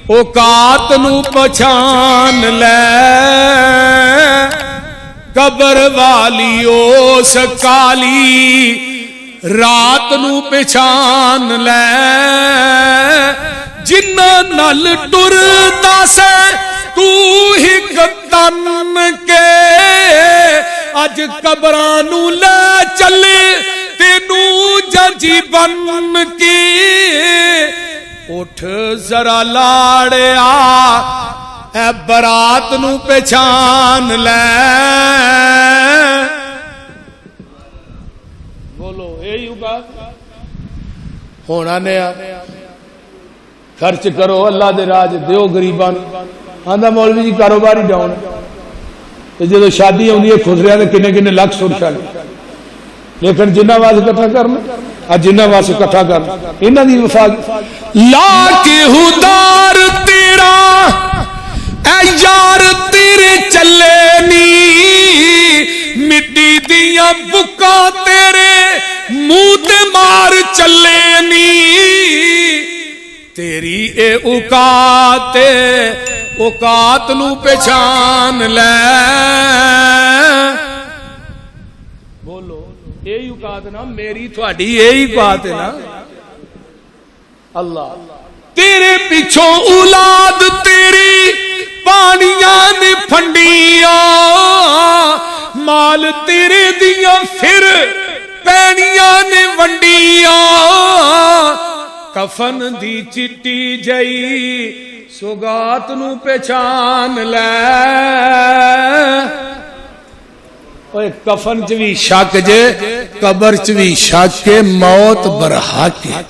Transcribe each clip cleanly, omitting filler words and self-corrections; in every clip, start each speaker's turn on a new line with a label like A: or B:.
A: औकात नू पछान ले, कबर वाली ओस काली रात नू पछान ले। जिन्ना नल टुरदा से तू ही तन के, अज कबरां नू ले चले तेनू जजी बन के। उठ जरा लाड़िया ए बरात नू पहचान ले। बोलो यही होना ने खर्च करो अल्लाह दे राज दियो गरीबां नू। आंदा मौलवी जी कारोबार ही डाउन, जो शादी आउंदी है खुसरिया किन्ने किन्ने लख सुर छल, लेकिन जिन्होंने वास्ते इकट्ठा करना अज जिन्होंने वास्ते इकट्ठा करना इन्हों की वफा ला के हुदार तेरा ऐ यार तेरे चले नी। मिट्टी दियां बुक्का तेरे मुंह ते मार चले नी। तेरी ए औकात नू पहचान ले। बोलो यही औकात ना मेरी थोड़ी यही बात है ना। अल्लाह तेरे पिछों औलाद तेरी पानियां ने फंडिया, माल तेरे दिया फिर पैनियां ने वंडिया। कफन दी चिट्टी जई सौगात नू पहचान ले। कफन च भी शक जे कबर च भी शक के मौत बरहक है।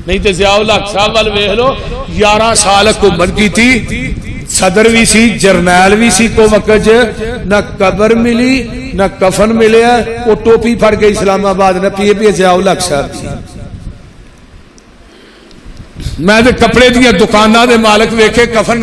A: नहीं तो ज़ियाउल हक साहब वाल वेख लो, 11 साल हुकूमत की थी, सदर भी सी जरनैल भी सी को वक्त न कबर मिली न कफन मिले। वो टोपी फड़ के इस्लामाबाद न पिए पिए ज़ियाउल हक साहब। मैं तो कपड़े दियां दुकानां दे मालक वेखे कफन